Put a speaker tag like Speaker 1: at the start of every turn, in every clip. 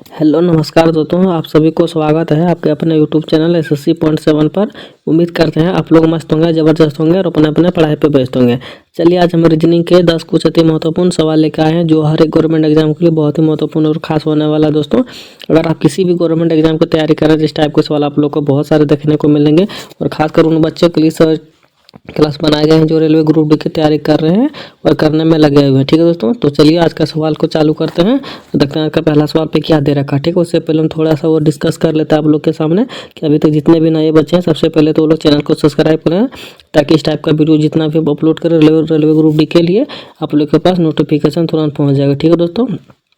Speaker 1: Hello नमस्कार दोस्तों, आप सभी को स्वागत है आपके अपने यूट्यूब चैनल एसएससी पॉइंट 7 पर। उम्मीद करते हैं आप लोग मस्त होंगे, ज़बरदस्त होंगे और अपने अपने पढ़ाई पे व्यस्त होंगे। चलिए आज हम रीजनिंग के 10 कुछ अति महत्वपूर्ण सवाल लेकर आए हैं जो हर एक गवर्नमेंट एग्जाम के लिए बहुत ही महत्वपूर्ण और खास होने वाला है। दोस्तों अगर आप किसी भी गवर्नमेंट एग्जाम की तैयारी कर रहे हैं, इस टाइप के सवाल आप लोग को बहुत सारे देखने को मिलेंगे और खासकर उन बच्चों के लिए सर क्लास बनाए गए हैं जो रेलवे ग्रुप डी की तैयारी कर रहे हैं और करने में लगे हुए हैं। ठीक है दोस्तों, तो चलिए आज का सवाल को चालू करते हैं। तो देखते हैं आज का पहला सवाल पे क्या दे रखा है। ठीक है, उससे पहले हम थोड़ा सा वो डिस्कस कर लेते हैं आप लोग के सामने कि अभी तक जितने भी नए बच्चे हैं सबसे पहले तो वो लोग चैनल को सब्सक्राइब करें ताकि इस टाइप का वीडियो जितना भी अपलोड करें रेलवे ग्रुप डी के लिए आप लोग के पास नोटिफिकेशन तुरंत पहुँच जाएगा। ठीक है दोस्तों,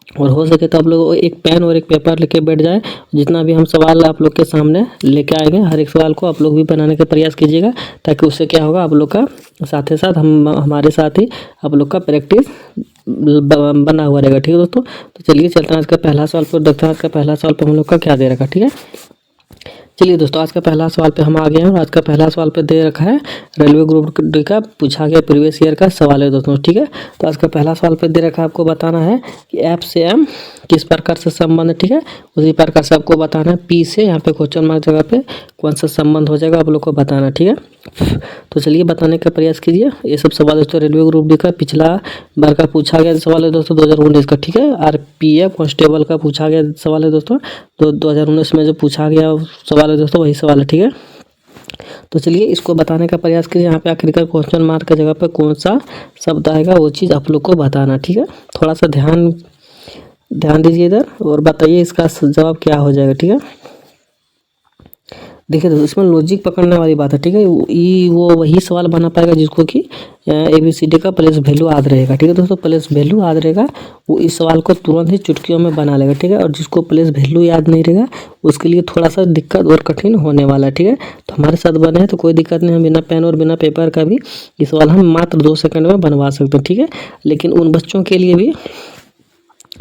Speaker 1: और हो सके तो आप लोग एक पेन और एक पेपर लेके बैठ जाए। जितना भी हम सवाल आप लोग के सामने लेके आएंगे हर एक सवाल को आप लोग भी बनाने का प्रयास कीजिएगा ताकि उससे क्या होगा आप लोग का साथ ही साथ हमारे साथ ही आप लोग का प्रैक्टिस बना हुआ रहेगा। ठीक है दोस्तों, तो चलिए चलते हैं आज का पहला सवाल पर। देखते हैं आज का पहला सवाल पर हम लोग का क्या दे रखा। ठीक है, चलिए दोस्तों आज का पहला सवाल पे हम आ गए हैं और आज का पहला सवाल पे दे रखा है रेलवे ग्रुप डी का पूछा गया प्रीवियस ईयर का सवाल है दोस्तों। ठीक है, तो आज का पहला सवाल पे दे रखा है आपको बताना है कि एफ से एम किस प्रकार से संबंध है। ठीक है, उसी प्रकार से आपको बताना है पी से यहाँ पे क्वेश्चन मार्क जगह पे कौन सा संबंध हो जाएगा आप लोग को बताना। ठीक है, तो चलिए बताने का प्रयास कीजिए। ये सब सवाल दोस्तों रेलवे ग्रुप डी का पिछला बार का पूछा गया सवाल है दोस्तों 2019 का। ठीक है, आरपीएफ कांस्टेबल का पूछा गया सवाल है दोस्तों, तो 2019 में जो पूछा गया सवाल है दोस्तों वही सवाल है। ठीक है, तो चलिए इसको बताने का प्रयास कीजिए। यहाँ पे आखिरकार क्वेश्चन मार्क की जगह पे कौन सा शब्द आएगा वो चीज़ आप लोग को बताना। ठीक है, थोड़ा सा ध्यान दीजिए इधर और बताइए इसका जवाब क्या हो जाएगा। ठीक है, देखिए दोस्तों इसमें लॉजिक पकड़ने वाली बात है। ठीक है, वो वही सवाल बना पाएगा जिसको कि ABCD का प्लेस वैल्यू याद रहेगा। ठीक है दोस्तों, प्लेस वैल्यू याद रहेगा वो इस सवाल को तुरंत ही चुटकियों में बना लेगा। ठीक है, और जिसको प्लेस वैल्यू याद नहीं रहेगा उसके लिए थोड़ा सा दिक्कत और कठिन होने वाला है। ठीक है, तो हमारे साथ बने हैं तो कोई दिक्कत नहीं, हम बिना पेन और बिना पेपर का भी ये सवाल हम मात्र 2 सेकंड में बनवा सकते हैं। ठीक है, लेकिन उन बच्चों के लिए भी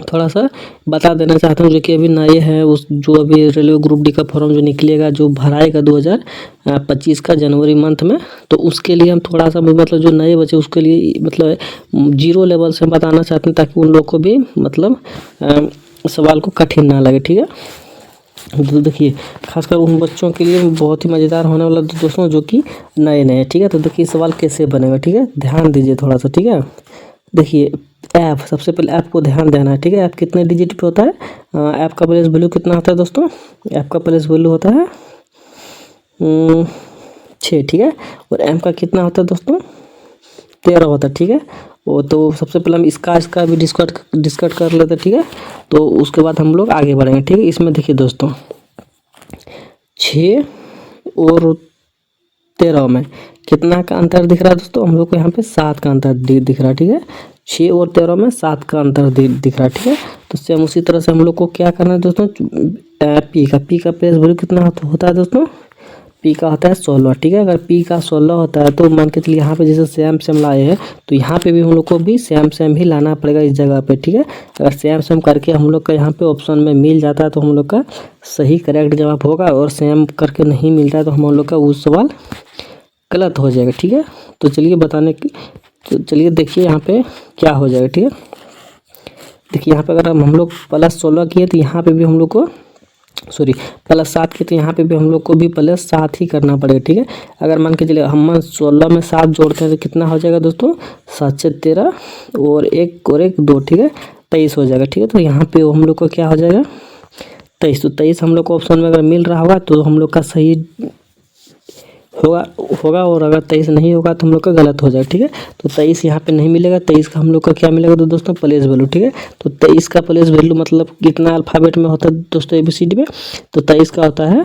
Speaker 1: थोड़ा सा बता देना चाहता हूँ जो कि अभी नए हैं उस जो अभी रेलवे ग्रुप डी का फॉर्म जो निकलेगा जो भराएगा 2025 का जनवरी मंथ में, तो उसके लिए हम थोड़ा सा मतलब जो नए बच्चे उसके लिए मतलब 0 लेवल से बताना चाहते हैं ताकि उन लोग को भी मतलब सवाल को कठिन ना लगे। ठीक है, तो देखिए खासकर उन बच्चों के लिए बहुत ही मज़ेदार होने वाला दोस्तों जो कि नए। ठीक है, तो देखिए सवाल कैसे बनेगा। ठीक है, ध्यान दीजिए थोड़ा सा। ठीक है, देखिए ऐप सबसे पहले ऐप को ध्यान देना है। ठीक है, ऐप कितने डिजिट पे होता है, ऐप का प्लेस वैल्यू कितना होता है दोस्तों, ऐप का प्लेस वैल्यू होता है 6। ठीक है, और एम का कितना होता है दोस्तों 13 होता है। ठीक है, वो तो सबसे पहले हम इसका भी डिस्कट कर लेते हैं। ठीक है, तो उसके बाद हम लोग आगे बढ़ेंगे। ठीक है, इसमें देखिए दोस्तों 6 और 13 में कितना का अंतर दिख रहा है दोस्तों, हम लोग को यहाँ पे 7 का अंतर दिख रहा है। ठीक है, 6 और 13 में 7 का अंतर दिख रहा है। ठीक है, तो सेम उसी तरह से हम लोग को क्या करना है दोस्तों, पी का प्लेस वैल्यू कितना होता है दोस्तों, पी का होता है 16। ठीक है, अगर पी का 16 होता है तो मान के चलिए यहाँ पे जैसे सेम लाए हैं तो यहाँ पे भी हम लोग को भी सेम ही लाना पड़ेगा इस जगह पे। ठीक है, अगर सेम करके हम लोग का यहाँ पे ऑप्शन में मिल जाता है तो हम लोग का सही करेक्ट जवाब होगा, और सेम करके नहीं मिलता है तो हम लोग का वो सवाल गलत हो जाएगा। ठीक है, तो चलिए तो चलिए देखिए यहाँ पे क्या हो जाएगा। ठीक है, देखिए यहाँ पे अगर हम लोग +16 किए तो यहाँ पे भी हम लोग को +7 किए तो यहाँ पे भी हम लोग को भी +7 ही करना पड़ेगा। ठीक है, अगर मान के चलिए हम 16 में 7 जोड़ते हैं तो कितना हो जाएगा दोस्तों 7 से 13 और 1 2। ठीक है, 23 हो जाएगा। ठीक है, तो यहाँ पे हम लोग को क्या हो जाएगा 23। तो 23 हम लोग को ऑप्शन में अगर मिल रहा होगा तो हम लोग का सही होगा और अगर 23 नहीं होगा तो हम लोग का गलत हो जाएगा। ठीक है, तो 23 यहाँ पे नहीं मिलेगा, 23 का हम लोग का क्या मिलेगा तो दोस्तों प्लेस वैल्यू। ठीक है, तो 23 का प्लेस वैल्यू मतलब कितना अल्फ़ाबेट में होता है दोस्तों ABCD में, तो 23 का होता है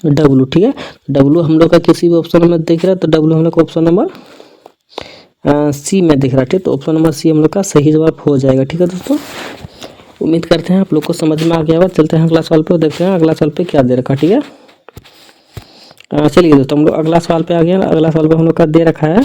Speaker 1: W। ठीक है, W हम लोग का किसी भी ऑप्शन में दिख रहा है तो W हम लोग का ऑप्शन नंबर C में दिख रहा है। ठीक है, तो ऑप्शन नंबर C हम लोग का सही जवाब हो जाएगा। ठीक है दोस्तों, उम्मीद करते हैं आप लोग को समझ में आ गया होगा। चलते हैं अगला सवाल पे, देखते हैं अगला सवाल पे क्या दे रखा। ठीक है, चलिए दोस्तों हम लोग अगला सवाल पे आ गया। अगला सवाल पे हम लोग का दे रखा है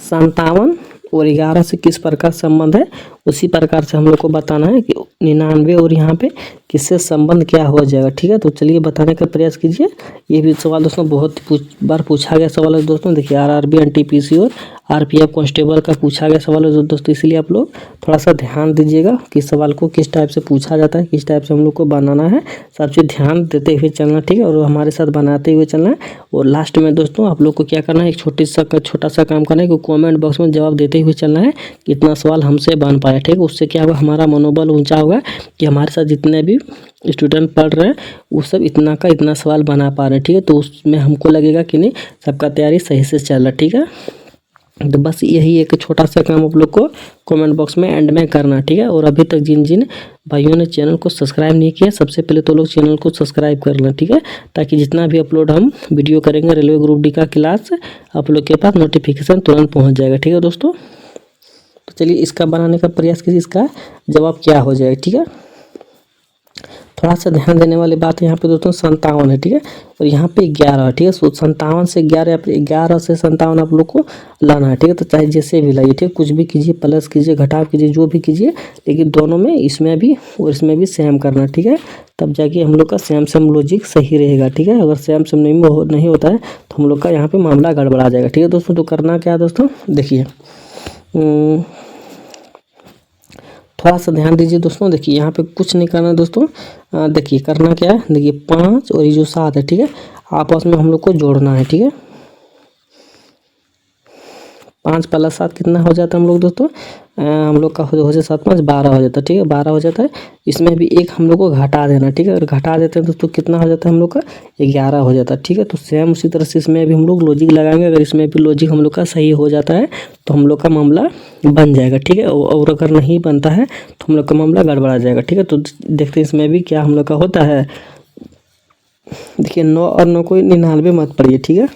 Speaker 1: 57 और 11 से किस प्रकार संबंध है, उसी प्रकार से हम लोग को बताना है कि 99 और यहाँ पे किससे संबंध क्या हो जाएगा। ठीक है, तो चलिए बताने का प्रयास कीजिए। ये भी सवाल दोस्तों बहुत बार पूछा गया सवाल है दोस्तों। देखिए आरआरबी, एनटीपीसी और आरपीएफ कांस्टेबल का पूछा गया सवाल है दोस्तों, इसलिए आप लोग थोड़ा सा ध्यान दीजिएगा कि सवाल को किस टाइप से पूछा जाता है, किस टाइप से हम लोग को बनाना है, सब चीज़ ध्यान देते हुए चलना। ठीक है, और हमारे साथ बनाते हुए चलना है। और लास्ट में दोस्तों आप लोग को क्या करना है, एक छोटा सा काम करना है कि कमेंट बॉक्स में जवाब देते हुए चलना है कितना सवाल हमसे बन पाया। ठीक है, उससे क्या होगा, हमारा मनोबल ऊंचा होगा कि हमारे साथ जितने भी स्टूडेंट पढ़ रहे हैं वो सब इतना का इतना सवाल बना पा रहे हैं। ठीक है, तो उसमें हमको लगेगा कि नहीं सबका तैयारी सही से चल रहा है। ठीक है, तो बस यही एक छोटा सा काम आप लोग को कमेंट बॉक्स में एंड में करना। ठीक है, और अभी तक जिन जिन भाइयों ने चैनल को सब्सक्राइब नहीं किया, सबसे पहले तो लोग चैनल को सब्सक्राइब कर लें। ठीक है, ताकि जितना भी अपलोड हम वीडियो करेंगे रेलवे ग्रुप डी का क्लास आप लोग के पास नोटिफिकेशन तुरंत पहुंच जाएगा। ठीक है दोस्तों, तो चलिए इसका बनाने का प्रयास कीजिए, इसका जवाब क्या हो जाएगा। ठीक है, थोड़ा सा ध्यान देने वाली बात है यहाँ पे दोस्तों 57 है। ठीक है, और यहाँ पे 11 है। ठीक है, 57 से 11 या फिर 11 से 57 आप लोग को लाना है। ठीक है, तो चाहे जैसे भी लाइए, ठीक है, कुछ भी कीजिए, प्लस कीजिए, घटाव कीजिए, जो भी कीजिए, लेकिन दोनों में इसमें भी और इसमें भी सेम करना। ठीक है, तब जाके हम लोग का सेम लॉजिक सही रहेगा। ठीक है, अगर सेम नहीं होता है तो हम लोग का यहाँ पे मामला गड़बड़ा जाएगा। ठीक है दोस्तों, तो करना क्या है दोस्तों, देखिए थोड़ा सा ध्यान दीजिए दोस्तों। देखिए यहाँ पे कुछ नहीं करना है दोस्तों। देखिए करना क्या है, देखिए 5 और ये जो 7 है, ठीक है, आपस में हम लोग को जोड़ना है। ठीक है, 5 + 7 कितना हो जाता है हम लोग दोस्तों, हम लोग का हो जाए 7 + 5 12 हो जाता है। ठीक है, 12 हो जाता है। इसमें भी एक हम लोग को घटा देना। ठीक है, और घटा देते हैं दोस्तों कितना हो जाता है हम लोग का 11 हो जाता है। ठीक है, तो सेम उसी तरह से इसमें भी हम लोग लॉजिक लगाएंगे। अगर इसमें भी लॉजिक हम लोग का सही हो जाता है तो हम लोग का मामला बन जाएगा। ठीक है, और अगर नहीं बनता है तो हम लोग का मामला गड़बड़ा जाएगा। ठीक है, तो देखते हैं इसमें भी क्या हम लोग का होता है। देखिए 9 और 9 को 99 मत पड़िए। ठीक है,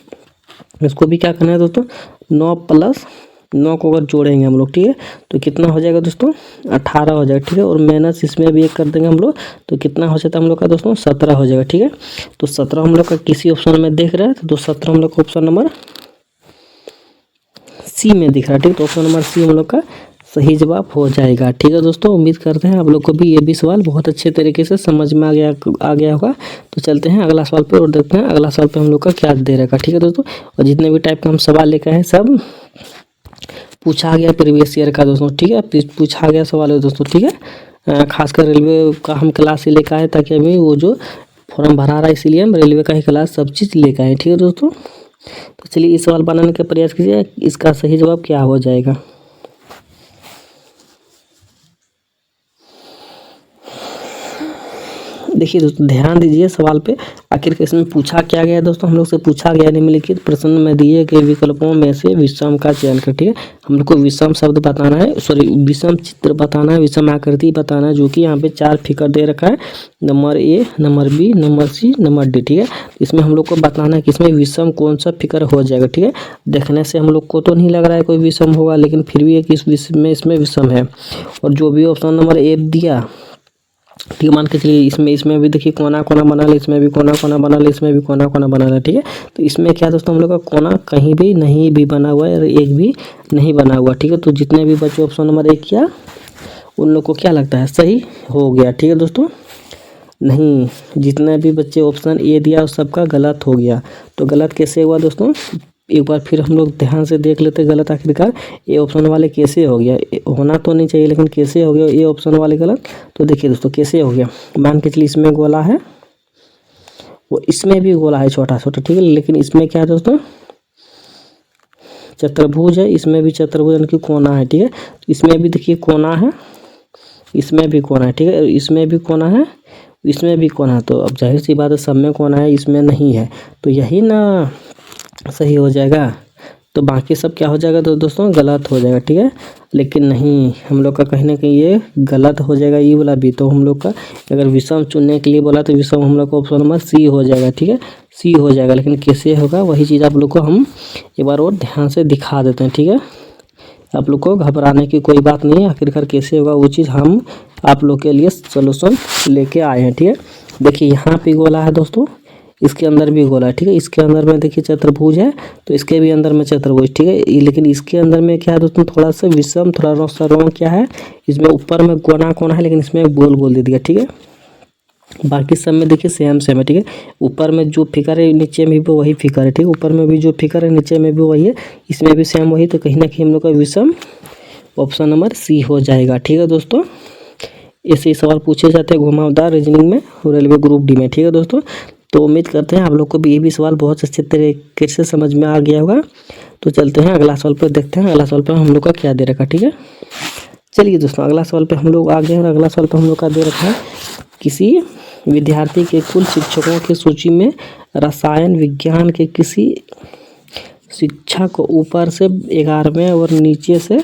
Speaker 1: इसको भी क्या करना है दोस्तों, 9 + 9 को अगर जोड़ेंगे हम लोग, ठीक है, तो कितना हो जाएगा दोस्तों 18 हो जाएगा। ठीक है, और माइनस इसमें भी एक कर देंगे हम लोग तो कितना हो जाता है हम लोग का दोस्तों 17 हो जाएगा। ठीक है, तो 17 हम लोग का किसी ऑप्शन में देख रहा है तो 17 हम लोग का ऑप्शन नंबर सी में दिख रहा है। ठीक है, तो ऑप्शन नंबर सी हम लोग का सही जवाब हो जाएगा। ठीक है दोस्तों, उम्मीद करते हैं आप लोग को भी ये भी सवाल बहुत अच्छे तरीके से समझ में आ गया होगा। तो चलते हैं अगला सवाल पे और देखते हैं अगला सवाल पे हम लोग का क्या दे रखा। ठीक है दोस्तों, और जितने भी टाइप का हम सवाल लेकर हैं सब पूछा गया प्रीवियस ईयर का दोस्तों। ठीक है, पूछा गया सवाल है दोस्तों। ठीक है, खासकर रेलवे का हम क्लास ही लेकर आए ताकि अभी वो जो फॉर्म भरा रहा है इसीलिए हम रेलवे का ही क्लास सब चीज़ लेकर आए। ठीक है दोस्तों, तो चलिए इस सवाल बनाने का प्रयास कीजिए, इसका सही जवाब क्या हो जाएगा। देखिए दोस्तों ध्यान दीजिए सवाल पे, आखिर इसमें पूछा क्या गया है दोस्तों, हम लोग से पूछा गया निम्नलिखित प्रश्न में दिए गए विकल्पों में से विषम का चयन कर। ठीक है, हम लोग को विषम शब्द बताना है, सॉरी विषम चित्र बताना है, विषम आकृति बताना है, जो कि यहाँ पे 4 फिगर दे रखा है, number A, number B, number C, number D. ठीक है, इसमें हम लोग को बताना है कि इसमें विषम कौन सा फिगर हो जाएगा। ठीक है, देखने से हम लोग को तो नहीं लग रहा है कोई विषम होगा, लेकिन फिर भी एक इसमें विषम है। और जो भी ऑप्शन नंबर ए दिया, ठीक है, मान के चलिए इसमें भी देखिए कोना कोना बना ले, इसमें भी कोना कोना बना ले, इसमें भी कोना कोना बना ले। ठीक है, तो इसमें क्या दोस्तों हम लोग का कोना कहीं भी नहीं भी बना हुआ है और एक भी नहीं बना हुआ। ठीक है, तो जितने भी बच्चे ऑप्शन नंबर 1 किया उन लोग को क्या लगता है सही हो गया। ठीक है दोस्तों, नहीं, जितने भी बच्चे ऑप्शन ए दिया उस सबका गलत हो गया। तो गलत कैसे हुआ दोस्तों, एक बार फिर हम लोग ध्यान से देख लेते गलत आखिरकार ए ऑप्शन वाले कैसे हो गया, होना तो नहीं चाहिए लेकिन कैसे हो गया ए ऑप्शन वाले गलत। तो देखिए दोस्तों कैसे हो गया, मान के चलिए इसमें गोला है, वो इसमें भी गोला है छोटा छोटा। ठीक है, लेकिन इसमें क्या है दोस्तों चतुर्भुज है, इसमें भी चतुर्भुज यानी कि कोना है। ठीक है, इसमें भी देखिए कोना है, इसमें भी कोना है। ठीक है, इसमें भी कोना है, इसमें भी कोना है। तो अब जाहिर सी बात है सब में कोना है, इसमें नहीं है, तो यही ना सही हो जाएगा। तो बाकी सब क्या हो जाएगा तो दोस्तों गलत हो जाएगा। ठीक है, लेकिन नहीं, हम लोग का कहीं ना कहीं ये गलत हो जाएगा ये वाला भी। तो हम लोग का अगर विषम चुनने के लिए बोला तो विषम हम लोग का ऑप्शन नंबर सी हो जाएगा। ठीक है, सी हो जाएगा, लेकिन कैसे होगा वही चीज़ आप लोग को हम एक बार और ध्यान से दिखा देते हैं। ठीक है, आप लोग को घबराने की कोई बात नहीं है, आखिरकार कैसे होगा वो चीज़ हम आप लोग के लिए सोल्यूशन लेके आए हैं। ठीक है, देखिए यहाँ पे गोला है दोस्तों, इसके अंदर भी गोला है। ठीक है, इसके अंदर में देखिए चतुर्भुज है तो इसके भी अंदर में चतुर्भुज। ठीक है, लेकिन इसके अंदर में क्या है दोस्तों थोड़ा सा विषम, थोड़ा सा रॉन्ग क्या है, इसमें ऊपर में कोना कोना है लेकिन इसमें गोल गोल दे दिया। ठीक है, बाकी सब में देखिए सेम सेम है, ठीक है। ऊपर में जो फिगर है नीचे में भी वही फिगर है, ठीक है। ऊपर में भी जो फिगर है नीचे में भी वही है, इसमें भी सेम वही। तो कहीं ना कहीं हम लोग का विषम ऑप्शन नंबर सी हो जाएगा, ठीक है दोस्तों। ऐसे ही सवाल पूछे जाते हैं घुमावदार रीजनिंग में और रेलवे ग्रुप डी में, ठीक है दोस्तों। तो उम्मीद करते हैं आप लोग को भी ये भी सवाल बहुत अच्छे तरीके से समझ में आ गया होगा। तो चलते हैं अगला सवाल पर, देखते हैं अगला सवाल पर हम लोग का क्या दे रखा, ठीक है। चलिए दोस्तों अगला सवाल पे हम लोग आ गए हैं और अगला सवाल पे हम लोग का दे रखा है, किसी विद्यार्थी के कुल शिक्षकों की सूची में रसायन विज्ञान के किसी शिक्षक ऊपर से 11वें और नीचे से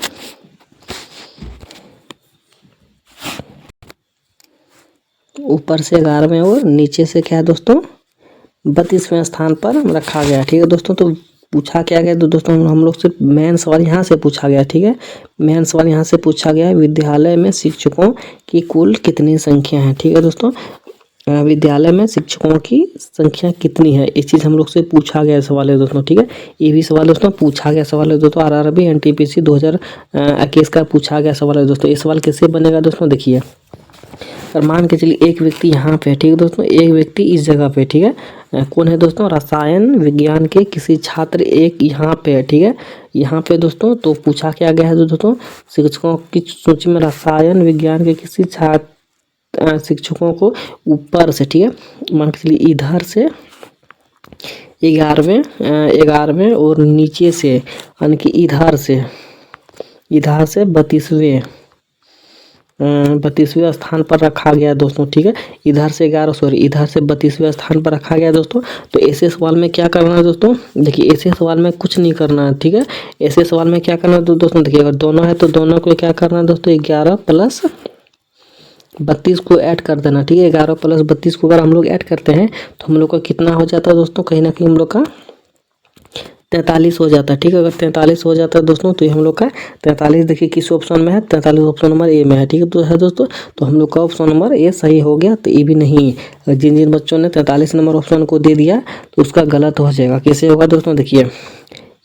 Speaker 1: और नीचे से क्या है दोस्तों 32वें स्थान पर रखा गया, ठीक है दोस्तों। तो पूछा क्या गया तो दोस्तों हम लोग से मेन सवाल यहाँ से पूछा गया, ठीक है। मेन सवाल यहाँ से पूछा गया है, विद्यालय में शिक्षकों की कुल कितनी संख्या है, ठीक है दोस्तों। विद्यालय में शिक्षकों की संख्या कितनी है, इस चीज़ हम लोग से पूछा गया सवाल है दोस्तों, ठीक है। ये भी सवाल दोस्तों पूछा गया सवाल है दोस्तों, आरआरबी एनटीपीसी 2021 का पूछा गया सवाल है दोस्तों। ये सवाल कैसे बनेगा दोस्तों, देखिए और मान के चलिए एक व्यक्ति यहाँ पे, ठीक है दोस्तों, एक व्यक्ति इस जगह पे, ठीक है। कौन है दोस्तों, रसायन विज्ञान के किसी छात्र एक यहाँ पे है, ठीक है, यहाँ पे दोस्तों। तो पूछा क्या गया है दोस्तों, शिक्षकों की सूची में रसायन विज्ञान के किसी छात्र शिक्षकों को ऊपर से, ठीक है, मान के चलिए इधर से 11वें और नीचे से यानी कि इधर से 32वें स्थान पर रखा गया दोस्तों, ठीक है। इधर से 32वें स्थान पर रखा गया दोस्तों। तो ऐसे सवाल में क्या करना है दोस्तों, देखिए ऐसे सवाल में कुछ नहीं करना है, ठीक है। ऐसे सवाल में क्या करना है दोस्तों, देखिए अगर दोनों है तो दोनों को क्या करना है दोस्तों 11 + 32 को ऐड कर देना, ठीक है। 11 + 32 को अगर हम लोग ऐड करते हैं तो हम लोग का कितना हो जाता है दोस्तों, कहीं ना कहीं हम लोग का 43 हो जाता है, ठीक है। अगर 43 हो जाता है दोस्तों तो ये हम लोग का 43 देखिए किस ऑप्शन में है, 43 ऑप्शन नंबर ए में है, ठीक है। तो है दोस्तों, तो हम लोग का ऑप्शन नंबर ए सही हो गया। तो ये भी नहीं, जिन जिन बच्चों ने 43 नंबर ऑप्शन को दे दिया तो उसका गलत हो जाएगा। कैसे होगा दोस्तों, देखिए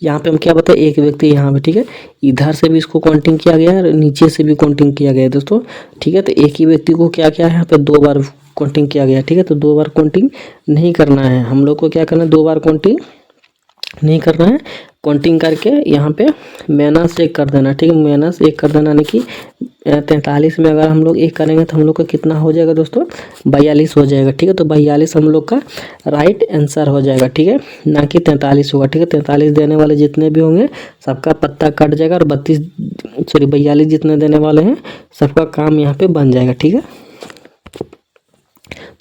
Speaker 1: यहाँ पे हम क्या बताए, एक व्यक्ति यहाँ पे, ठीक है, इधर से भी इसको काउंटिंग किया गया है और नीचे से भी काउंटिंग किया गया है दोस्तों, ठीक है। तो एक ही व्यक्ति को क्या क्या है यहाँ पे 2 बार काउंटिंग किया गया, ठीक है। तो 2 बार काउंटिंग नहीं करना है हम लोग को, क्या करना है 2 बार काउंटिंग नहीं करना है। काउंटिंग करके यहाँ पे -1 कर देना, ठीक है, -1 कर देना, यानी कि 43 में अगर हम लोग 1 करेंगे तो हम लोग का कितना हो जाएगा दोस्तों 42 हो जाएगा, ठीक है। तो 42 हम लोग का राइट आंसर हो जाएगा, ठीक है, ना कि 43 होगा, ठीक है। 43 देने वाले जितने भी होंगे सबका पत्ता कट जाएगा और 42 जितने देने वाले हैं सबका काम यहाँ पे बन जाएगा, ठीक है।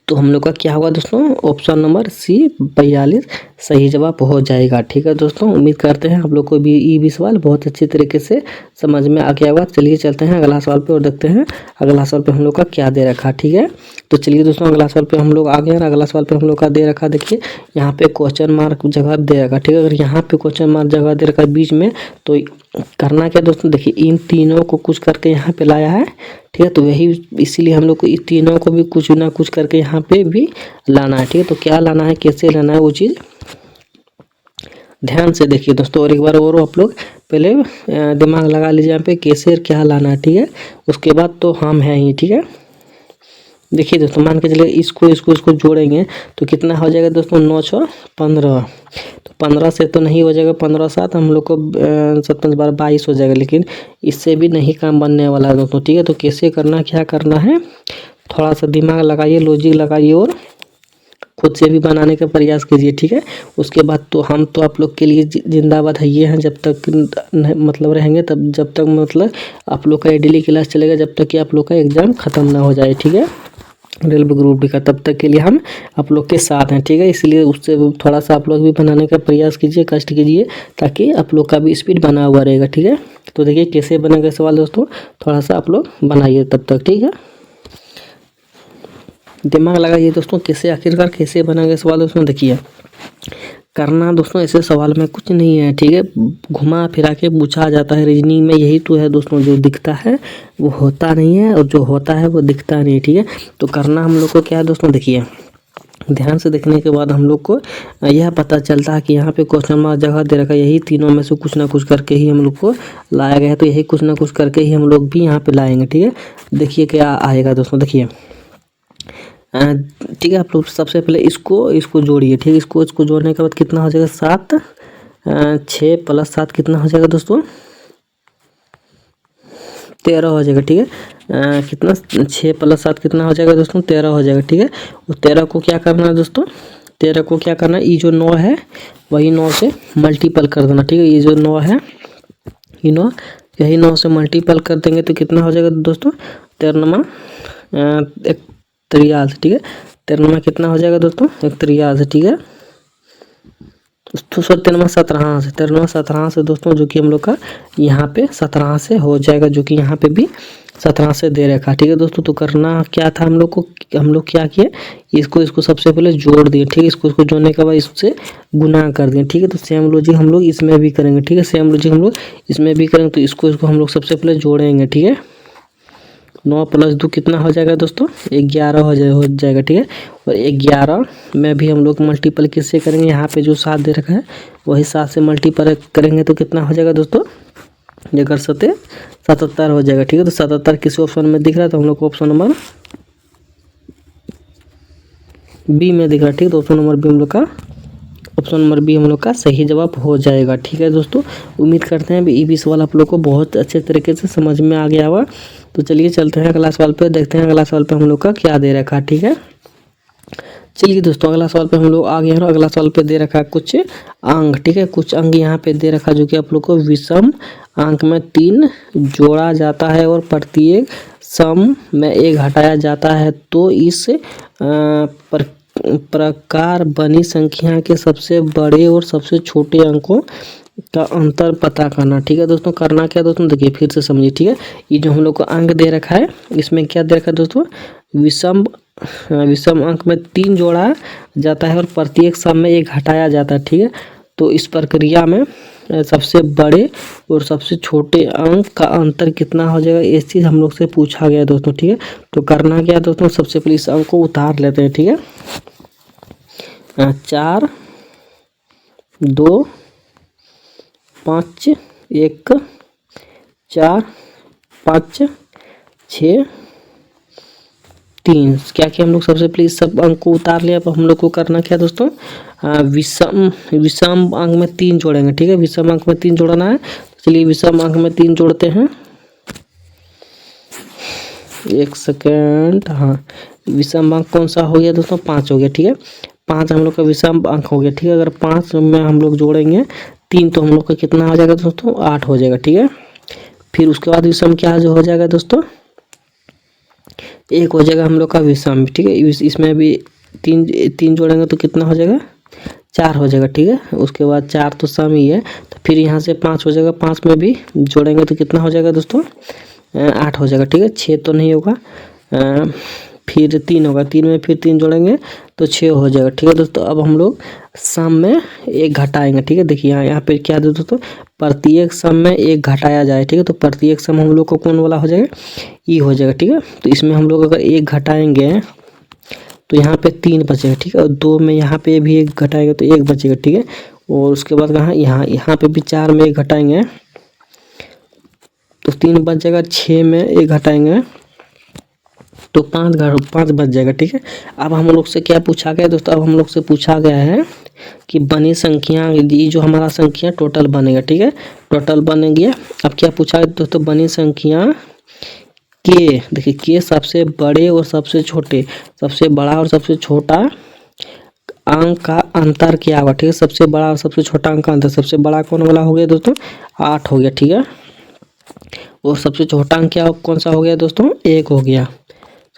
Speaker 1: तो हम लोग का क्या होगा दोस्तों, ऑप्शन नंबर सी 42 सही जवाब हो जाएगा, ठीक है दोस्तों। उम्मीद करते हैं आप लोग को भी ये भी सवाल बहुत अच्छे तरीके से समझ में आ गया होगा। चलिए चलते हैं अगला सवाल पे और देखते हैं अगला सवाल पे हम लोग का क्या दे रखा, ठीक है। तो चलिए दोस्तों अगला सवाल पे हम लोग आ गए और अगला सवाल पे हम लोग का दे रखा, देखिए यहाँ पे क्वेश्चन मार्क जगह दे रखा, ठीक है। अगर यहाँ पे क्वेश्चन मार्क जगह दे रखा बीच में तो करना क्या दोस्तों, देखिए इन तीनों को कुछ करके यहाँ पे लाया है, ठीक है। तो वही इसीलिए हम लोग को इन तीनों को भी कुछ ना कुछ करके यहाँ पे भी लाना है, ठीक है। तो क्या लाना है, कैसे लाना है, वो चीज़ ध्यान से देखिए दोस्तों। और एक बार और आप लोग पहले दिमाग लगा लीजिए यहाँ पे कैसे और क्या लाना है, ठीक है। उसके बाद तो हम हैं ही, ठीक है। देखिए दोस्तों मान के चलिए इसको जोड़ेंगे तो कितना हो जाएगा दोस्तों 9 × 15। तो 15 से तो नहीं हो जाएगा, 15 7 हम लोग को 7 5 12 22 हो जाएगा, लेकिन इससे भी नहीं काम बनने वाला है दोस्तों, ठीक है। तो कैसे करना, क्या करना है, थोड़ा सा दिमाग लगाइए, लॉजिक लगाइए और खुद से भी बनाने का प्रयास कीजिए, ठीक है। उसके बाद तो हम तो आप लोग के लिए जिंदाबाद है ये हैं, जब तक मतलब रहेंगे तब, जब तक मतलब आप लोग का डेली क्लास चलेगा, जब तक कि आप लोग का एग्ज़ाम ख़त्म ना हो जाए, ठीक है, रेलवे ग्रुप डी का, तब तक के लिए हम आप लोग के साथ हैं, ठीक है। इसलिए उससे थोड़ा सा आप लोग भी बनाने का प्रयास कीजिए, कष्ट कीजिए, ताकि आप लोग का भी स्पीड बना हुआ रहेगा, ठीक है। तो देखिए कैसे बनेगा सवाल दोस्तों, थोड़ा सा आप लोग बनाइए तब तक, ठीक है, दिमाग लगाइए दोस्तों, कैसे आखिरकार कैसे बनेगा सवाल दोस्तों। देखिए करना दोस्तों ऐसे सवाल में कुछ नहीं है, ठीक है, घुमा फिरा के पूछा जाता है रीजनिंग में, यही तो है दोस्तों, जो दिखता है वो होता नहीं है और जो होता है वो दिखता नहीं है, ठीक है। तो करना हम लोग को क्या है दोस्तों, देखिए ध्यान से देखने के बाद हम लोग को यह पता चलता है कि यहाँ पे क्वेश्चन मार्क जगह दे रखा है, यही तीनों में से कुछ ना कुछ करके ही हम लोग को लाया गया है। तो यही कुछ ना कुछ करके ही हम लोग भी यहाँ पे लाएंगे, ठीक है। देखिए क्या आएगा दोस्तों, देखिए ठीक है। आप लोग सबसे पहले इसको जोड़िए, ठीक है। इसको जोड़ने के बाद कितना हो जाएगा 7, 6 + 7 कितना हो जाएगा दोस्तों 13 हो जाएगा, ठीक है। कितना 6 + 7 कितना हो जाएगा दोस्तों 13 हो जाएगा, ठीक है। और 13 को क्या करना है दोस्तों, 13 को क्या करना है, ये जो 9 है वही 9 से मल्टीपल कर देना, ठीक है। ये जो 9 है ये 9 यही 9 से मल्टीपल कर देंगे तो कितना हो जाएगा दोस्तों 13 एक 83, ठीक है। 13 कितना हो जाएगा दोस्तों 83, ठीक है। तो 13 से 17 से दोस्तों जो कि हम लोग का यहाँ पे 17 से हो जाएगा, जो कि यहाँ पे भी 17 से दे रखा, ठीक है दोस्तों। तो करना क्या था हम लोग क्या किए, इसको सबसे पहले जोड़ दिए, ठीक है। इसको जोड़ने के बाद इससे गुना कर दिए, ठीक है। तो सेम लॉजिक हम लोग इसमें भी करेंगे, ठीक है। सेम लॉजिक हम लोग इसमें भी करेंगे। तो इसको हम लोग सबसे पहले जोड़ेंगे, ठीक है। 9 + 2 कितना हो जाएगा दोस्तों 11 हो जाएगा, ठीक है। और 11 में भी हम लोग मल्टीपल किससे करेंगे, यहाँ पे जो 7 दे रखा है वही 7 से मल्टीपल करेंगे तो कितना हो जाएगा दोस्तों 77 हो जाएगा, ठीक है। तो 77 किसी ऑप्शन में दिख रहा है तो हम लोग को ऑप्शन नंबर बी में दिख रहा है, ठीक है। तो ऑप्शन नंबर बी हम लोग का सही जवाब हो जाएगा, ठीक है दोस्तों। उम्मीद करते हैं ये भी सवाल आप लोग को बहुत अच्छे तरीके से समझ में आ गया होगा। तो चलिए चलते हैं अगला सवाल पे, देखते हैं अगला सवाल पे हम लोग का क्या दे रखा है, ठीक है। चलिए दोस्तों अगला सवाल पे हम लोग आ गए हैं। अगला सवाल पे दे रखा है कुछ अंक, ठीक है। कुछ अंक यहाँ पे दे रखा जो कि आप लोग को विषम अंक में 3 जोड़ा जाता है और प्रत्येक सम में 1 हटाया जाता है। तो इस प्रकार बनी संख्या के सबसे बड़े और सबसे छोटे अंकों का अंतर पता करना, ठीक है दोस्तों। करना क्या दोस्तों, देखिए फिर से समझिए, ठीक है। ये जो हम लोग को अंक दे रखा है इसमें क्या दे रखा है दोस्तों, विषम अंक में 3 जोड़ा जाता है और प्रत्येक सम में 1 हटाया जाता है, ठीक है। तो इस प्रक्रिया में सबसे बड़े और सबसे छोटे अंक का अंतर कितना हो जाएगा, इस चीज़ हम लोग से पूछा गया दोस्तों, ठीक है। तो करना क्या दोस्तों, सबसे पहले इस अंक को उतार लेते हैं, ठीक है। 4 2 5 1 4 5 6 3 क्या हम लोग सबसे पहले इस सब अंक को उतार लिया। अब हम लोग को करना क्या दोस्तों, विषम अंक में 3 जोड़ेंगे, ठीक है। विषम अंक में 3 जोड़ना है, चलिए विषम अंक में 3 जोड़ते हैं। 1 सेकेंड, हाँ विषम अंक कौन सा हो गया दोस्तों 5 हो गया, ठीक है। 5 हम लोग का विषम अंक हो गया, ठीक है। अगर 5 में हम लोग जोड़ेंगे 3 तो हम लोग का कितना हो जाएगा दोस्तों 8 हो जाएगा, ठीक है। फिर उसके बाद विषम क्या जो हो जाएगा दोस्तों 1 हो जाएगा हम लोग का विषम, ठीक है। इसमें भी 3 जोड़ेंगे तो कितना हो जाएगा 4 हो जाएगा, ठीक है। उसके बाद 4 तो सम ही है, तो फिर यहाँ से 5 हो जाएगा, 5 में भी जोड़ेंगे तो कितना हो जाएगा दोस्तों 8 हो जाएगा, ठीक है। 6 तो नहीं होगा, फिर 3 होगा, 3 में फिर 3 जोड़ेंगे तो 6 हो जाएगा, ठीक है दोस्तों। अब हम लोग सम में 1 घटाएंगे, ठीक है। देखिए यहाँ पे क्या दे दोस्तों, प्रत्येक सम में 1 घटाया जाए, ठीक है। तो प्रत्येक सम हम लोग को कौन वाला हो जाएगा, ई हो जाएगा, ठीक है। तो इसमें हम लोग अगर 1 घटाएंगे तो यहाँ पे 3 बचेगा, ठीक है। और 2 में यहाँ पे भी 1 घटाएंगे तो 1 बचेगा, ठीक है। और उसके बाद कहाँ यहाँ पे भी 4 में 1 घटाएंगे तो 3 बच जाएगा, 6 में 1 घटाएंगे तो 5 बच जाएगा, ठीक है। अब हम लोग से क्या पूछा गया दोस्तों, अब हम लोग से पूछा गया है कि बनी संख्या, ये जो हमारा संख्या टोटल बनेगा, ठीक है, टोटल बनेगी। अब क्या पूछा है दोस्तों, बनी संख्या के, देखिए के सबसे बड़े और सबसे छोटे, सबसे बड़ा और सबसे छोटा अंक का अंतर क्या होगा, ठीक है। सबसे बड़ा और सबसे छोटा अंक का अंतर, सबसे बड़ा कौन वाला हो गया दोस्तों 8 हो गया, ठीक है। और सबसे छोटा अंक क्या कौन सा हो गया दोस्तों 1 हो गया,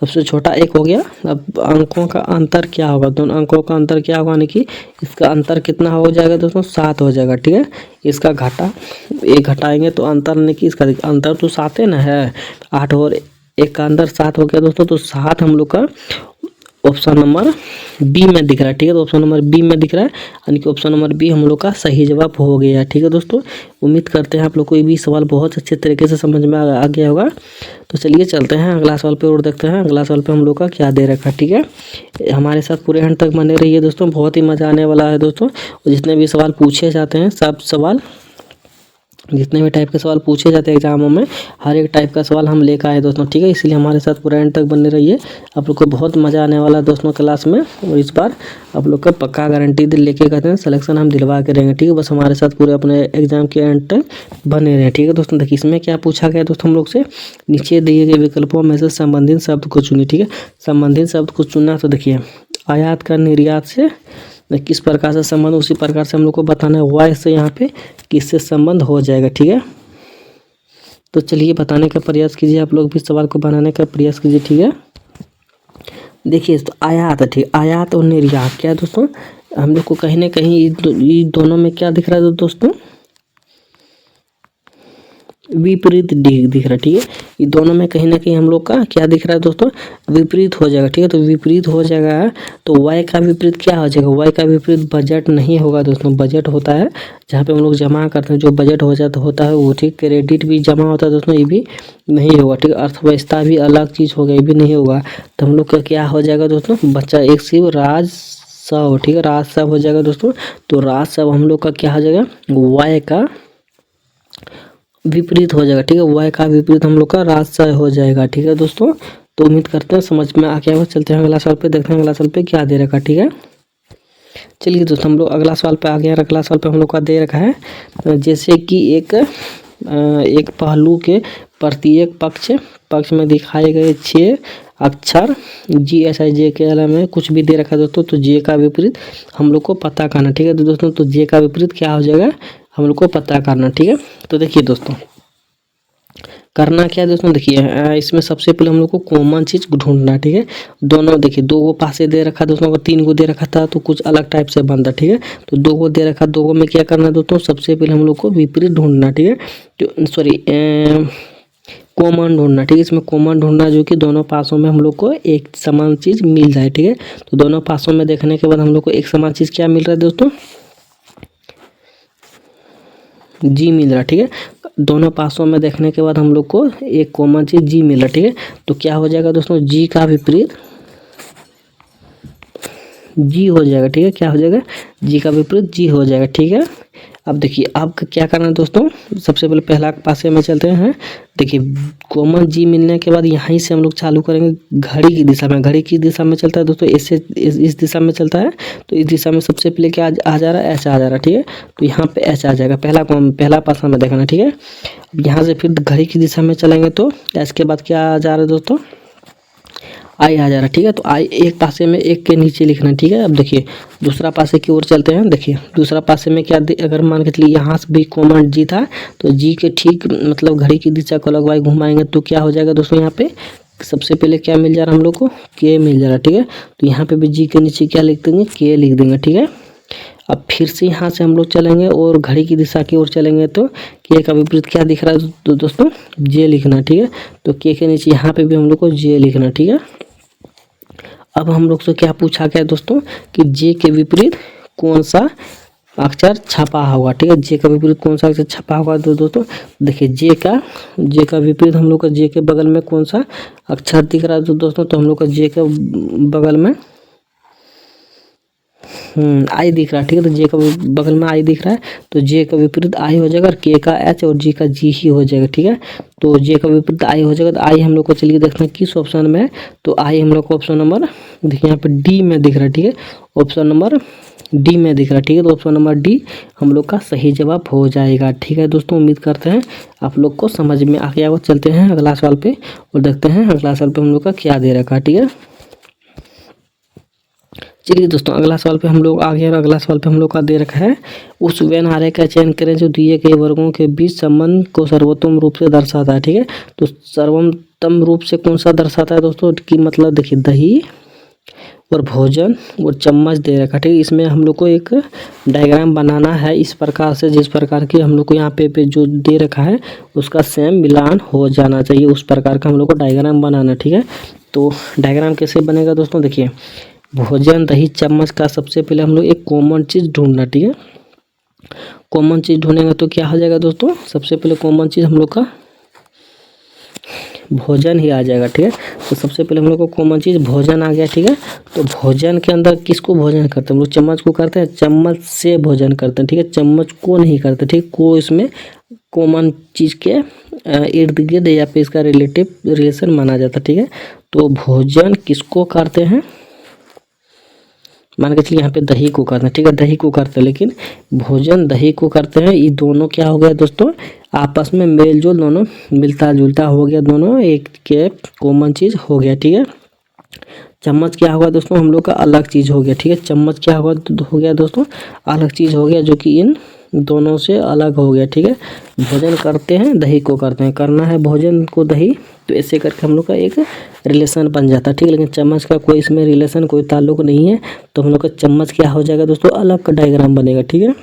Speaker 1: सबसे छोटा 1 हो गया। अब अंकों का अंतर क्या होगा, दोनों अंकों का अंतर क्या होगा, यानी कि इसका अंतर कितना हो जाएगा दोस्तों 7 हो जाएगा, ठीक है। इसका घटा 1 घटाएंगे तो अंतर, यानी कि इसका अंतर तो 7 है ना, है 8 और 1 का अंतर 7 हो गया दोस्तों। तो 7 हम लोग का ऑप्शन नंबर बी में दिख रहा है, ठीक है। तो ऑप्शन नंबर बी में दिख रहा है, यानी कि ऑप्शन नंबर बी हम लोग का सही जवाब हो गया, ठीक है दोस्तों। उम्मीद करते हैं आप लोग को ये भी सवाल बहुत अच्छे तरीके से समझ में आ गया होगा। तो चलिए चलते हैं अगला सवाल पे और देखते हैं अगला सवाल पे हम लोग का क्या दे रखा है, ठीक है। हमारे साथ पूरे एंड तक बने रहिए दोस्तों, बहुत ही मज़ा आने वाला है दोस्तों। और जितने भी सवाल पूछे जाते हैं सब सवाल जितने भी टाइप के सवाल पूछे जाते हैं एग्जामों में, हर एक टाइप का सवाल हम लेकर आए दोस्तों, ठीक है। इसलिए हमारे साथ पूरा एंड तक बने रहिए, आप लोग को बहुत मज़ा आने वाला है दोस्तों क्लास में। और इस बार आप लोग का पक्का गारंटी लेके कहते हैं सिलेक्शन हम दिलवा के रहेंगे, ठीक है। बस हमारे साथ पूरे अपने एग्जाम के एंड तक बने रहें, ठीक है दोस्तों। देखिए इसमें क्या पूछा गया दोस्तों हम लोग से, नीचे दिए गए विकल्पों में से संबंधित शब्द को चुनिए, ठीक है। संबंधित शब्द को चुनना, तो देखिए आयात का निर्यात से किस प्रकार से संबंध, उसी प्रकार से हम लोग को बताना है वाई से यहाँ पे किससे संबंध हो जाएगा, ठीक है। तो चलिए बताने का प्रयास कीजिए, आप लोग भी सवाल को बनाने का प्रयास कीजिए, ठीक है। देखिए तो आयात है, ठीक, आयात और निर्यात क्या है दोस्तों, हम लोग को कहीं ना कहीं ये दोनों में क्या दिख रहा है दोस्तों, विपरीत दिख रहा है, ठीक है। ये दोनों में कहीं ना कहीं हम लोग का क्या दिख रहा है दोस्तों, विपरीत हो जाएगा, ठीक है। तो विपरीत हो जाएगा, तो वाई का विपरीत क्या हो जाएगा, वाई का विपरीत बजट नहीं होगा दोस्तों। बजट होता है जहाँ पे हम लोग जमा करते हैं, जो बजट हो जाता होता है वो, ठीक। क्रेडिट भी जमा होता है दोस्तों, ये भी नहीं होगा, ठीक। अर्थव्यवस्था भी अलग चीज़ होगा, ये भी नहीं होगा। तो हम लोग का क्या हो जाएगा दोस्तों, बच्चा एक सिर्फ राजस्व, ठीक है, राजस्व हो जाएगा दोस्तों। तो राजस्व हम लोग का क्या हो जाएगा, वाई का विपरीत हो जाएगा, ठीक है। वाई का विपरीत हम लोग का राजस्व हो जाएगा, ठीक है दोस्तों। तो उम्मीद करते हैं समझ में आ गया। चलते हैं अगला सवाल पे, देखते हैं अगला सवाल पे क्या दे रखा, ठीक है। चलिए दोस्तों हम लोग अगला सवाल पे आ गए हैं। अगला सवाल पे हम लोग का दे रखा है, जैसे कि एक पहलू के प्रत्येक पक्ष में दिखाए गए 6 अक्षर GHI के अलावा में कुछ भी दे रखा है दोस्तों। तो जे का विपरीत हम लोग को पता करना, ठीक है। तो दोस्तों तो जे का विपरीत क्या हो जाएगा, हम लोग को पता करना, ठीक है। तो देखिए दोस्तों करना क्या है दोस्तों, देखिए इसमें सबसे पहले हम लोग को कॉमन चीज़ ढूंढना, ठीक है। दोनों देखिए 2 को पासे दे रखा दोस्तों, अगर 3 को दे रखा था तो कुछ अलग टाइप से बनता, ठीक है। तो 2 को दे रखा, 2 को में क्या करना है दोस्तों, सबसे पहले हम लोग को विपरीत ढूंढना, ठीक है। तो सॉरी कॉमन ढूंढना, ठीक है। इसमें कॉमन ढूंढना जो कि दोनों पासों में हम लोग को एक समान चीज़ मिल जाए, ठीक है। तो दोनों पासों में देखने के बाद हम लोग को एक समान चीज़ क्या मिल रहा है दोस्तों, जी मिल रहा है, ठीक है। दोनों पासों में देखने के बाद हम लोग को एक कॉमन चीज जी मिल रहा है, ठीक है। तो क्या हो जाएगा दोस्तों, जी का विपरीत जी हो जाएगा, ठीक है। क्या हो जाएगा, जी का विपरीत जी हो जाएगा, ठीक है। अब देखिए अब क्या करना है दोस्तों, सबसे पहले पहला पासे में चलते हैं। देखिए कॉमन जी मिलने के बाद यहीं से हम लोग चालू करेंगे घड़ी की दिशा में। घड़ी की दिशा में चलता है दोस्तों, इससे इस दिशा में चलता है। तो इस दिशा में सबसे पहले क्या आ जा रहा है, एच आ जा रहा है, ठीक है। तो यहाँ पे एच आ जाएगा, पहला पासा में देखना, ठीक है। अब यहाँ से फिर घड़ी की दिशा में चलेंगे तो एच के बाद क्या आ जा रहा है दोस्तों, आई आ जा रहा है, ठीक है। तो आई एक पासे में एक के नीचे लिखना, ठीक है। अब देखिए दूसरा पासे की ओर चलते हैं। देखिए दूसरा पासे में क्या, अगर मान के चलिए यहाँ से भी कॉमन जी था, तो जी के ठीक मतलब घड़ी की दिशा को लगवाए घुमाएंगे तो क्या हो जाएगा दोस्तों, यहाँ पे सबसे पहले क्या मिल जा रहा है हम लोग को, के मिल जा रहा है, ठीक है। तो यहाँ पे भी जी के नीचे क्या लिख देंगे, के लिख देंगे, ठीक है। अब फिर से यहाँ से हम लोग चलेंगे और घड़ी की दिशा की ओर चलेंगे तो के का विपरीत क्या दिख रहा है तो दोस्तों, जे लिखना, ठीक है। तो के नीचे यहाँ पे भी हम लोग को जे लिखना, ठीक है। अब हम लोग से क्या पूछा गया दोस्तों कि जे के विपरीत कौन सा अक्षर छपा होगा, ठीक है। जे का विपरीत कौन सा अक्षर छपा होगा तो दोस्तों देखिए जे का विपरीत हम लोग का जे के बगल में कौन सा अक्षर दिख रहा है तो दोस्तों, तो हम लोग का जे के बगल में आई दिख रहा है, ठीक है। तो जे का बगल में आई दिख रहा है, तो जे का विपरीत आई हो जाएगा और के का एच और जी का जी ही हो जाएगा, ठीक है। तो जे का विपरीत आई हो जाएगा, तो आई हम लोग को चलिए देखते हैं किस ऑप्शन में है। तो आई हम लोग को ऑप्शन नंबर देखिए यहाँ पे डी में दिख रहा है, ठीक है। ऑप्शन नंबर डी में दिख रहा है, ठीक है। तो ऑप्शन नंबर डी हम लोग का सही जवाब हो जाएगा, ठीक है दोस्तों। उम्मीद करते हैं आप लोग को समझ में आ गया। वो चलते हैं अगला सवाल पे और देखते हैं अगला सवाल पे हम लोग का क्या दे रखा है, ठीक है। चलिए दोस्तों अगला सवाल पे हम लोग आ गए और अगला सवाल पे हम लोग का दे रखा है, उस वेन आरेख का चयन करें जो दिए गए वर्गों के बीच संबंध को सर्वोत्तम रूप से दर्शाता है, ठीक है। तो सर्वोत्तम रूप से कौन सा दर्शाता है दोस्तों, कि मतलब देखिए दही और भोजन और चम्मच दे रखा, ठीक है। इसमें हम लोग को एक डायग्राम बनाना है इस प्रकार से, जिस प्रकार की हम लोग को यहाँ पे जो दे रखा है उसका सेम मिलान हो जाना चाहिए, उस प्रकार का हम लोग को डायग्राम बनाना, ठीक है। तो डायग्राम कैसे बनेगा दोस्तों, देखिए भोजन दही चम्मच का सबसे पहले हम लोग एक कॉमन चीज़ ढूंढना, ठीक है। कॉमन चीज़ ढूंढेंगे तो क्या हो जाएगा दोस्तों, सबसे पहले कॉमन चीज़ हम लोग का भोजन ही आ जाएगा, ठीक है। तो सबसे पहले हम लोग को कॉमन चीज़ भोजन आ गया, ठीक है। तो भोजन के अंदर किसको भोजन करते हैं हम लोग, चम्मच को करते हैं, चम्मच से भोजन करते हैं, ठीक है। चम्मच को नहीं करते, ठीक, को इसमें कॉमन चीज़ के इर्द गिर्द या फिर इसका रिलेशन माना जाता है। ठीक है, तो भोजन किसको करते हैं, मान के चलिए यहाँ पे दही को करते हैं। ठीक है, दही को करते हैं, लेकिन भोजन दही को करते हैं। ये दोनों क्या हो गया दोस्तों, आपस में मेल जोल, दोनों मिलता जुलता हो गया, दोनों एक के कॉमन चीज़ हो गया। ठीक है, चम्मच क्या होगा दोस्तों, हम लोग का अलग चीज़ हो गया। ठीक है, चम्मच क्या हो गया दोस्तों, अलग चीज़ हो गया, जो कि इन दोनों से अलग हो गया। ठीक है, भोजन करते हैं दही को करते हैं, करना है भोजन को दही, तो ऐसे करके हम लोग का एक रिलेशन बन जाता है। ठीक है, लेकिन चम्मच का कोई इसमें रिलेशन कोई ताल्लुक नहीं है, तो हम लोग का चम्मच क्या हो जाएगा दोस्तों, अलग का डायग्राम बनेगा। ठीक है,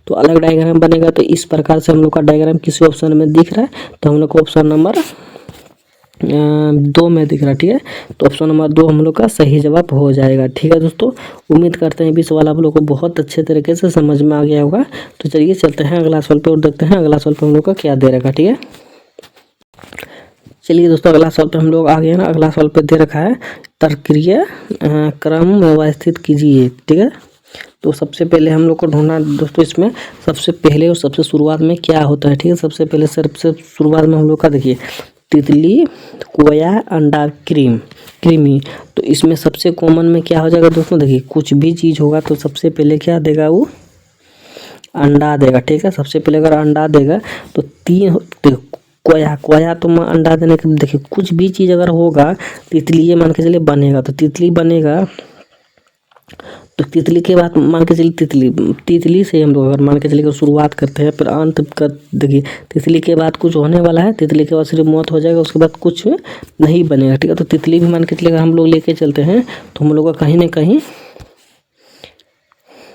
Speaker 1: तो अलग डायग्राम बनेगा, तो इस प्रकार से हम लोग का डायग्राम किसी ऑप्शन में दिख रहा है, तो हम लोग को ऑप्शन नंबर 2 में दिख रहा है। ठीक है, तो ऑप्शन नंबर 2 हम लोग का सही जवाब हो जाएगा। ठीक है दोस्तों, उम्मीद करते हैं भी सवाल आप लोग को बहुत अच्छे तरीके से समझ में आ गया होगा। तो चलिए चलते हैं अगला सवाल पे और देखते हैं अगला सवाल पे हम लोग का क्या दे रखा है। ठीक है, चलिए दोस्तों अगला सवाल पे हम लोग आ गए ना। अगला सवाल पे दे रखा है तर्कीय क्रम व्यवस्थित कीजिए। ठीक है, तो सबसे पहले हम लोग को ढूंढना दोस्तों, इसमें सबसे पहले और सबसे शुरुआत में क्या होता है। ठीक है, सबसे पहले सबसे शुरुआत में हम लोग का देखिए, तितली, कोया, अंडा, कृमि। तो इसमें सबसे कॉमन में क्या हो जाएगा दोस्तों, देखिए कुछ भी चीज़ होगा तो सबसे पहले क्या देगा, वो अंडा देगा। ठीक है, सबसे पहले अगर अंडा देगा तो कोया तो अंडा देने के, देखिए कुछ भी चीज़ अगर होगा, तितली मान के चलिए बनेगा, तो तितली बनेगा, तो तितली के बाद मान के चलिए तितली से हम लोग अगर मान के चलिए शुरुआत करते हैं, फिर अंत कर, देखिए तितली के बाद कुछ होने वाला है, तितली के बाद सिर्फ मौत हो जाएगा, उसके बाद कुछ नहीं बनेगा। ठीक है, तो तितली भी मान के चलिए अगर हम लोग लेके चलते हैं, तो हम लोग का कहीं ना कहीं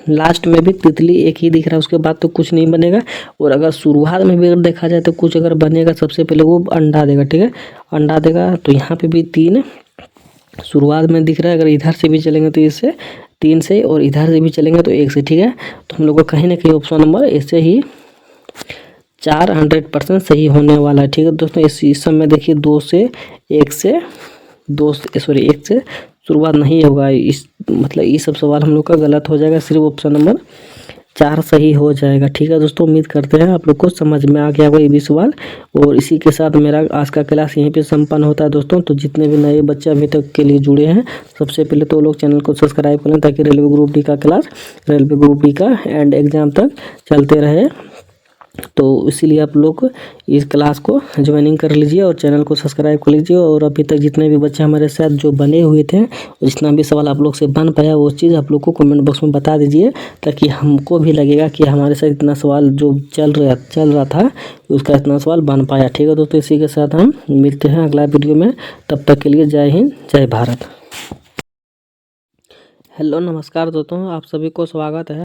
Speaker 1: लास्ट में भी तितली एक ही दिख रहा है, उसके बाद तो कुछ नहीं बनेगा। और अगर शुरुआत में भी अगर देखा जाए तो कुछ अगर बनेगा, सबसे पहले वो अंडा देगा। ठीक है, अंडा देगा, तो यहाँ पे भी 3 शुरुआत में दिख रहा है। अगर इधर से भी चलेंगे तो इससे 3 से, और इधर से भी चलेंगे तो 1 से। ठीक है, तो हम लोग को कहीं ना कहीं ऑप्शन नंबर ऐसे ही 100% सही होने वाला है। ठीक है दोस्तों, इस समय देखिए 1 से शुरुआत नहीं होगा, इस मतलब ये सब सवाल हम लोग का गलत हो जाएगा, सिर्फ ऑप्शन नंबर 4 सही हो जाएगा। ठीक है दोस्तों, उम्मीद करते हैं आप लोग को समझ में आ गया होगा ये भी सवाल। और इसी के साथ मेरा आज का क्लास यहीं पे संपन्न होता है दोस्तों। तो जितने भी नए बच्चे अभी तक के लिए जुड़े हैं, सबसे पहले तो लोग चैनल को सब्सक्राइब कर लें, ताकि रेलवे ग्रुप डी का क्लास, रेलवे ग्रुप डी का एंड एग्ज़ाम तक चलते रहे। तो इसीलिए आप लोग इस क्लास को ज्वाइनिंग कर लीजिए और चैनल को सब्सक्राइब कर लीजिए। और अभी तक जितने भी बच्चे हमारे साथ जो बने हुए थे, जितना भी सवाल आप लोग से बन पाया, वो चीज़ आप लोग को कमेंट बॉक्स में बता दीजिए, ताकि हमको भी लगेगा कि हमारे साथ इतना सवाल जो चल रहा था, उसका इतना सवाल बन पाया। ठीक है दोस्तों, इसी के साथ हम मिलते हैं अगला वीडियो में। तब तक के लिए जय हिंद, जय भारत। हेलो नमस्कार दोस्तों, आप सभी को स्वागत है।